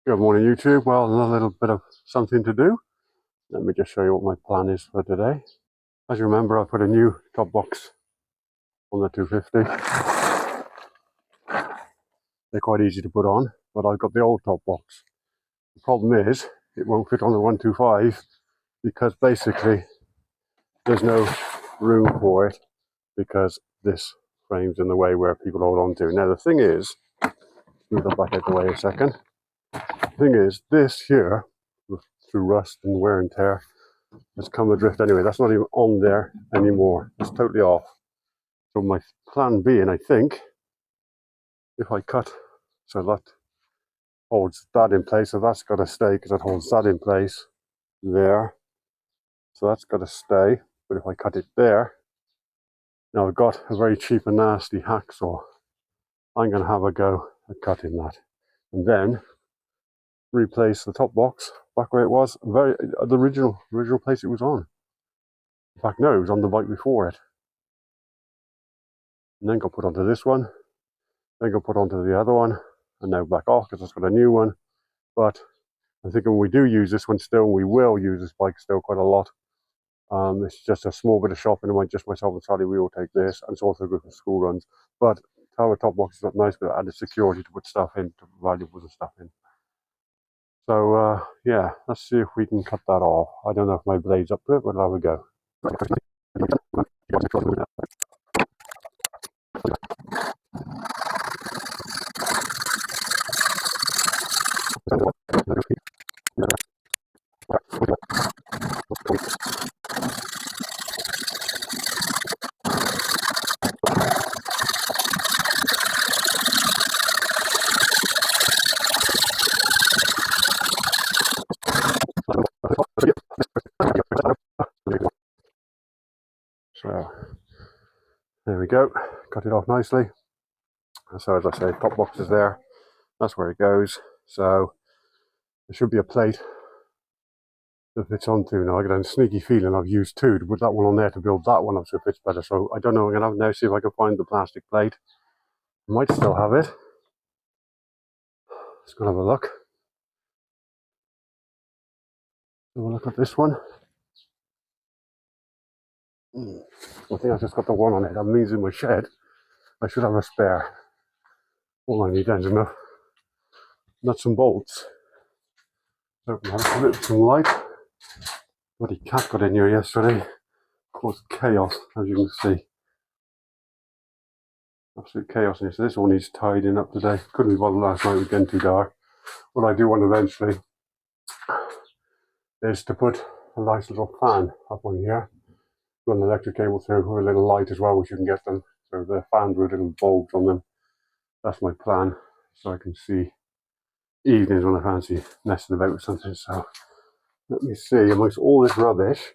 Good morning, YouTube. Well, another little bit of something to do. Let me just show you what my plan is for today. As you remember, I put a new top box on the 250. They're quite easy to put on, but I've got the old top box. The problem is, it won't fit on the 125 because basically there's no room for it because this frame's in the way where people hold on to. Now, the thing is, move that back out the way a second. The thing is, this here, through rust and wear and tear, has come adrift anyway. That's not even on there anymore. It's totally off. So my plan B, and I think, if I cut so that holds that in place, so that's got to stay because that holds that in place there. So that's got to stay. But if I cut it there, now I've got a very cheap and nasty hacksaw. I'm going to have a go at cutting that. And then replace the top box back where it was, the original place it was on. In fact, no, it was on the bike before it. And then got put onto this one, then got put onto the other one, and now back off because it's got a new one. But I'm thinking when we do use this one still, we will use this bike still quite a lot. It's just a small bit of shopping. I might just myself and Sally, we will take this, and it's also good for school runs. But our top box is not nice, but it added security to put stuff in, to valuables and stuff in. So yeah, let's see if we can cut that off. I don't know if my blade's up to it, but I'll have a go. So there we go, cut it off nicely. So as I say, top box is there, that's where it goes. So there should be a plate that fits onto. Now I got a sneaky feeling I've used two to put that one on there to build that one up so it fits better. So I don't know, I'm going to have now see if I can find the plastic plate. I might still have it. Let's go have a look. Have a look at this one. I think I've just got the one on it. That means in my shed I should have a spare. All I need then is enough nuts and bolts. So I have to put some light. Bloody cat got in here yesterday. Caused chaos, as you can see. Absolute chaos in here. So this all needs tidying up today. Couldn't be bothered last night, it was getting too dark. What I do want eventually is to put a nice little fan up on here. Run the electric cable through with a little light as well, which you can get them. So the fans with little bulbs on them. That's my plan. So I can see evenings when I fancy messing about with something. So let me see, amongst all this rubbish.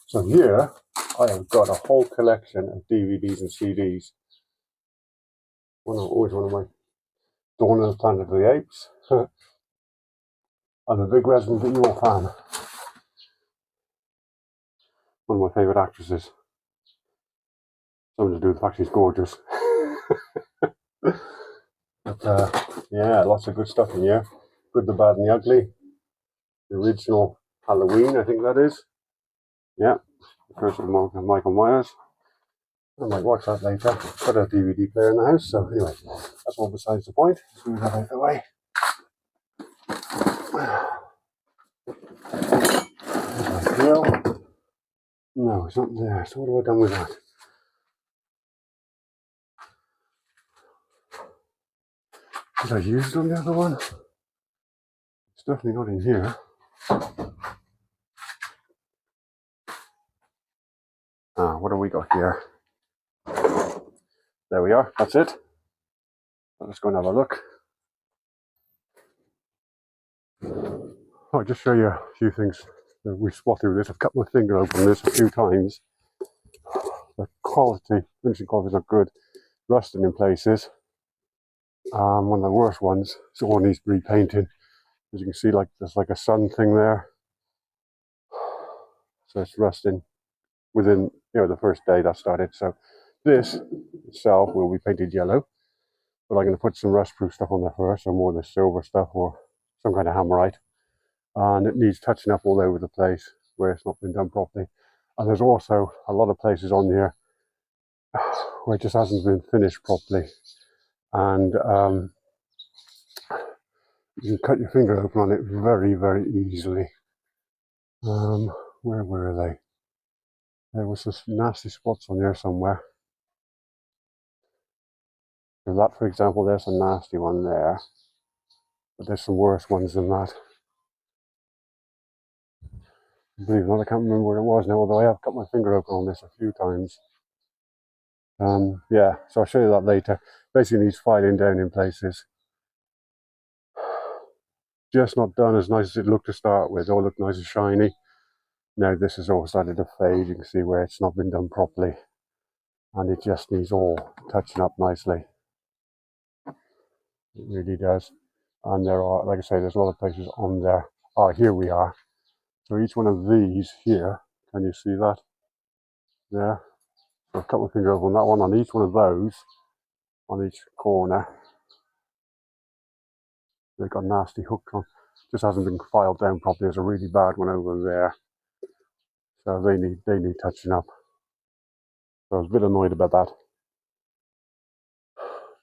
So here I have got a whole collection of DVDs and CDs. Always one of my Dawn of the Planet of the Apes. I'm a big Resident Evil fan. One of my favourite actresses. Something to do with the fact she's gorgeous. But yeah, lots of good stuff in here. Good, the Bad and the Ugly. The original Halloween, I think that is. Yeah, the first of Michael Myers. I might watch that later. Got a DVD player in the house, so anyway, that's all besides the point. So move that out of the way. There's my drill. No, it's not there. So what have I done with that? Did I use it on the other one? It's definitely not in here. What have we got here? There we are, that's it. Let's go and have a look. I'll just show you a few things that we spotted with this. I've cut my finger open this a few times. The quality, finishing quality is not good. Rusting in places. One of the worst ones, so all needs repainting. As you can see, like there's like a sun thing there. So it's rusting within, the first day that started. So this itself will be painted yellow, but I'm going to put some rust-proof stuff on there first, or more of the silver stuff, or some kind of hammerite, and it needs touching up all over the place where it's not been done properly. And there's also a lot of places on here where it just hasn't been finished properly, and you can cut your finger open on it very, very easily. Where were they? There was some nasty spots on there somewhere. So that, for example, there's a nasty one there, but there's some worse ones than that. Believe it or not, I can't remember where it was now, although I have cut my finger open on this a few times. Yeah, so I'll show you that later. Basically needs filing down in places. Just not done as nice as it looked to start with. It all looked nice and shiny. Now this has all started to fade. You can see where it's not been done properly. And it just needs all touching up nicely. It really does. And there are, like I say, there's a lot of places on there. Ah, here we are. So each one of these here, can you see that? There. So I've cut my finger over on that one, on each one of those, on each corner. They've got nasty hooks on. Just hasn't been filed down properly. There's a really bad one over there. So they need touching up. So I was a bit annoyed about that.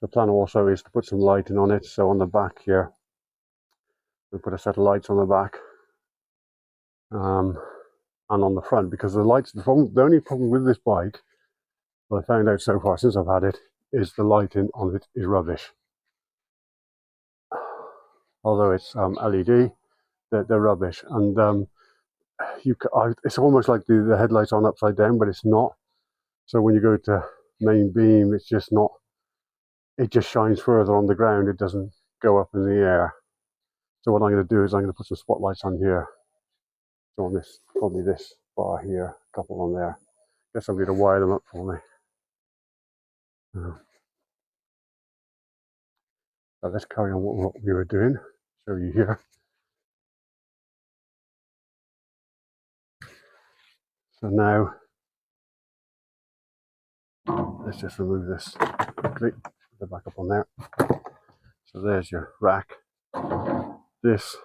The plan also is to put some lighting on it. So on the back here, we'll put a set of lights on the back. And on the front, because the lights, the only problem with this bike, what I found out so far since I've had it, is the lighting on it is rubbish. Although it's LED, they're rubbish. And it's almost like the headlights on upside down, but it's not. So when you go to main beam, it's just not, it just shines further on the ground. It doesn't go up in the air. So what I'm going to do is I'm going to put some spotlights on here. So on this, probably this bar here, a couple on there. Get somebody to wire them up for me. So let's carry on what we were doing. Show you here. So now, let's just remove this quickly. Put it back up on there. So there's your rack. This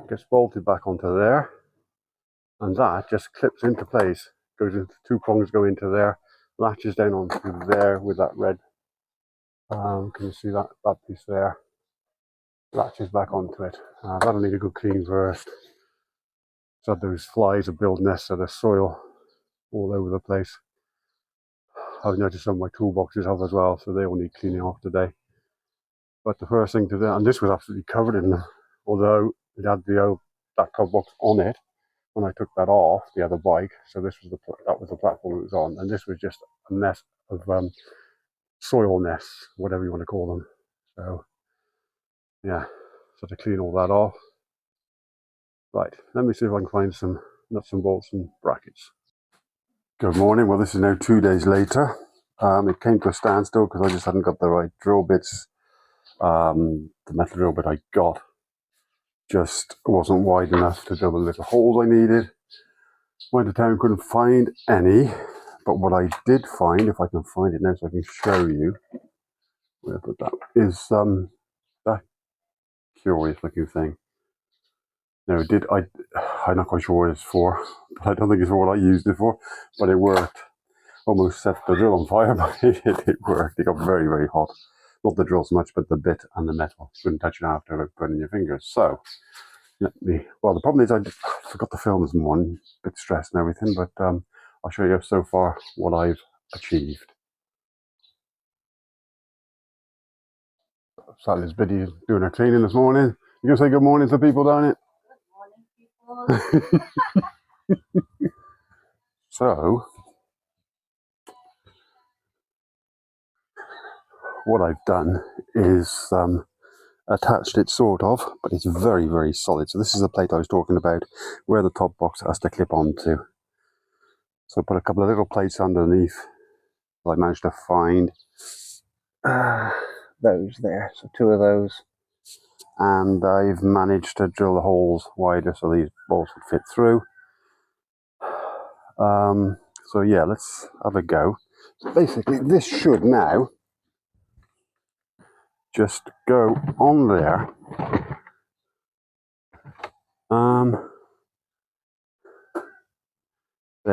gets bolted back onto there, and that just clips into place. Goes into two prongs, go into there, latches down onto there with that red. Can you see that piece there? Latches back onto it. That'll need a good clean first. So those flies are building nests, so there's soil all over the place. I've noticed some of my toolboxes have as well, so they all need cleaning off today. But the first thing to do, and this was absolutely covered in them, although it had that top box on it when I took that off the other bike. So this was that was the platform it was on, and this was just a mess of soil nests, whatever you want to call them. So yeah, so to clean all that off. Right, let me see if I can find some nuts and bolts and brackets. Good morning. Well, this is now 2 days later. It came to a standstill because I just hadn't got the right drill bits. The metal drill bit I got just wasn't wide enough to drill the little holes I needed. Went to town, couldn't find any, but what I did find, if I can find it now so I can show you, where I put that, is that curious looking thing. Now I'm not quite sure what it's for, but I don't think it's for what I used it for, but it worked. Almost set the drill on fire, but it worked. It got very, very hot. Not the drill so much, but the bit and the metal. You couldn't touch it after without burning your fingers. So, well, the problem is I forgot to film this morning, a bit stressed and everything, but I'll show you so far what I've achieved. Sally's Biddy doing her cleaning this morning. You gonna say good morning to people down it? Good morning, people. So, what I've done is attached it sort of, but it's very, very solid. So this is the plate I was talking about where the top box has to clip onto. So I put a couple of little plates underneath that I managed to find. Those there, so two of those. And I've managed to drill the holes wider so these bolts would fit through. So yeah, let's have a go. So basically this should now just go on there Bear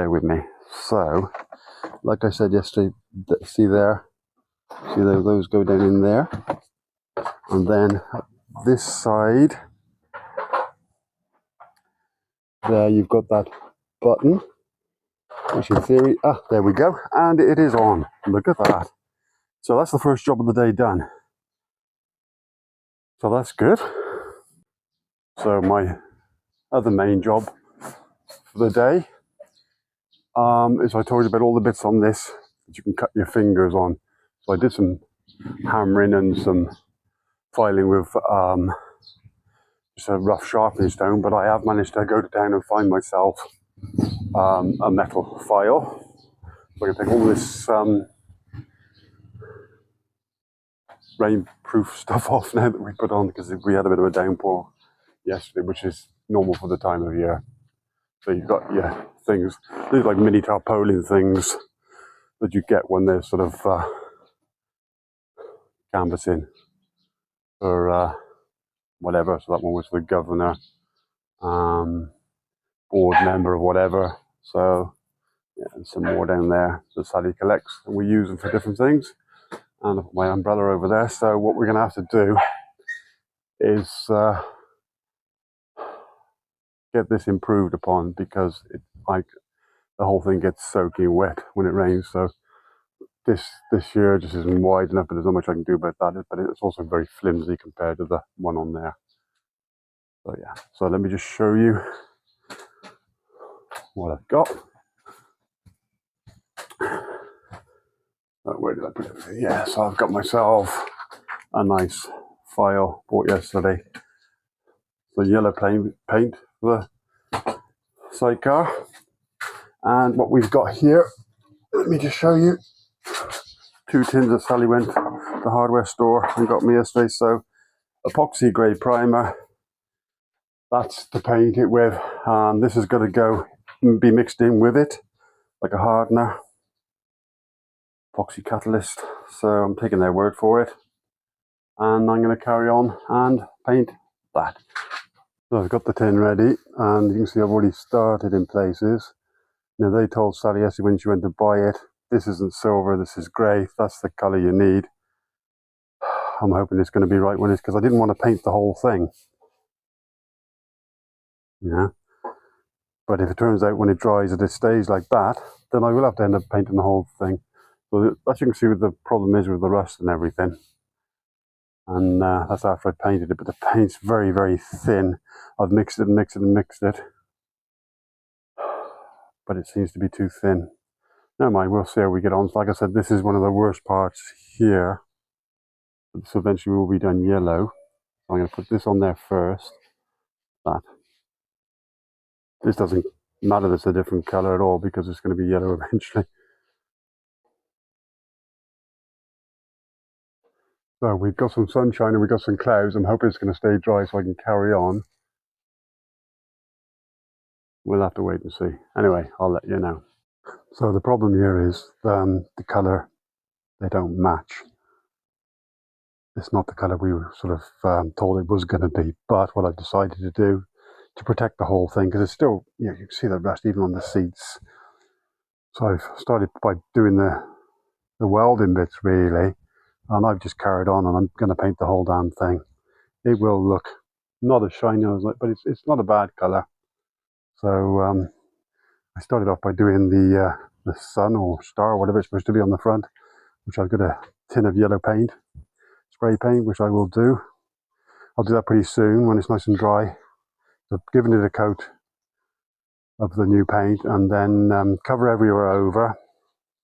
with me. So, like I said yesterday, see there? See those go down in there? And then this side, there you've got that button, which in theory, there we go. And it is on. Look at that. So that's the first job of the day done. So that's good. So my other main job for the day is I told you about all the bits on this that you can cut your fingers on. So I did some hammering and some filing with just a rough sharpening stone, but I have managed to go down and find myself a metal file. So I can take all this rainproof stuff off now that we put on, because we had a bit of a downpour yesterday, which is normal for the time of year. So you've got things, these like mini tarpaulin things that you get when they're sort of canvassing for whatever. So that one was for the governor, board member or whatever. So yeah, and some more down there that Sally collects, and we use them for different things. And I've got my umbrella over there. So what we're going to have to do is get this improved upon, because it, like, the whole thing gets soaking wet when it rains. So this year just isn't wide enough, but there's not much I can do about that. But it's also very flimsy compared to the one on there. So yeah, so let me just show you what I've got. Where did I put everything? Yeah, so I've got myself a nice file bought yesterday. The yellow paint for the sidecar. And what we've got here, let me just show you. 2 tins that Sally went to the hardware store and got me yesterday. So epoxy grey primer, that's to paint it with. This is going to go be mixed in with it like a hardener, epoxy catalyst. So I'm taking their word for it, and I'm going to carry on and paint that. So I've got the tin ready, and you can see I've already started in places. Now they told Sally yesterday when she went to buy it, this isn't silver, this is grey, that's the colour you need. I'm hoping it's going to be right when it's, because I didn't want to paint the whole thing. Yeah. But if it turns out when it dries that it stays like that, then I will have to end up painting the whole thing. So as you can see, what the problem is with the rust and everything. And that's after I painted it, but the paint's very, very thin. I've mixed it and mixed it and mixed it, but it seems to be too thin. Never mind, we'll see how we get on. Like I said, this is one of the worst parts here. So eventually we'll be done yellow. So I'm going to put this on there first. That. This doesn't matter that it's a different colour at all, because it's going to be yellow eventually. So we've got some sunshine and we've got some clouds. I'm hoping it's going to stay dry so I can carry on. We'll have to wait and see. Anyway, I'll let you know. So the problem here is the colour, they don't match. It's not the colour we were sort of told it was going to be. But what I've decided to do to protect the whole thing, because it's still, you can see the rust even on the seats. So I've started by doing the welding bits really, and I've just carried on, and I'm going to paint the whole damn thing. It will look not as shiny as it, but it's not a bad colour. So I started off by doing the sun or star or whatever it's supposed to be on the front, which I've got a tin of yellow paint, spray paint, which I will do. I'll do that pretty soon when it's nice and dry. So giving it a coat of the new paint, and then cover everywhere over.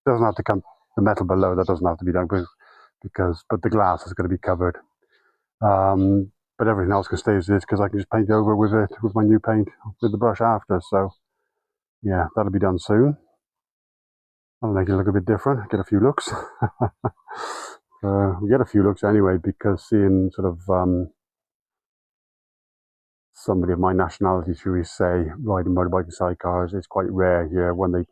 Doesn't have to come the metal below, that doesn't have to be done, but the glass is going to be covered. But everything else can stay as it is, because I can just paint over with it with my new paint with the brush after. So yeah, that'll be done soon. That'll make it look a bit different, get a few looks. We get a few looks anyway, because seeing sort of somebody of my nationality, should we say, riding motorbike and sidecars, it's quite rare here. When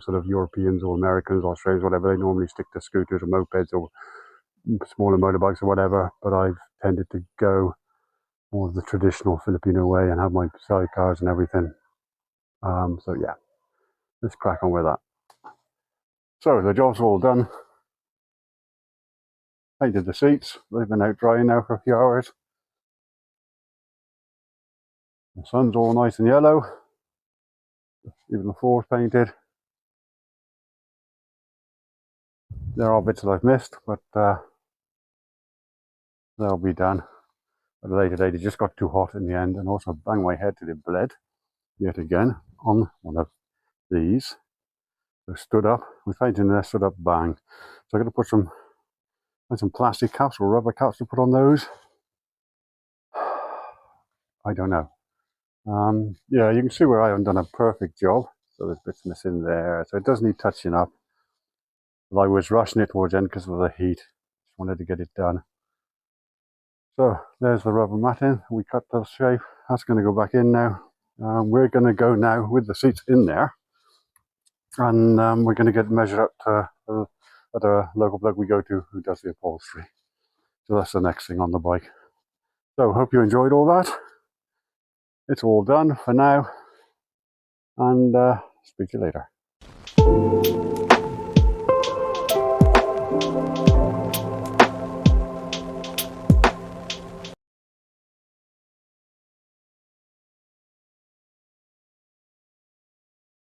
sort of Europeans or Americans or Australians, whatever, they normally stick to scooters or mopeds or smaller motorbikes or whatever. But I've tended to go more of the traditional Filipino way and have my sidecars and everything. So yeah, let's crack on with that. So the job's all done. Painted the seats. They've been out drying now for a few hours. The sun's all nice and yellow. Even the floor's painted. There are bits that I've missed, but they'll be done at a later date. It just got too hot in the end, and also banged my head to the bed yet again on one of these. So stood up, we painted there, stood up, bang. So I'm going to put some plastic caps or rubber caps to put on those. I don't know. Yeah, you can see where I haven't done a perfect job. So there's bits missing there. So it does need touching up. But I was rushing it towards the end because of the heat. Just wanted to get it done. So there's the rubber matting. We cut the shape. That's going to go back in now. We're going to go now with the seats in there. And we're going to get measured up to at a local bloke we go to who does the upholstery. So that's the next thing on the bike. So hope you enjoyed all that. It's all done for now. And speak to you later.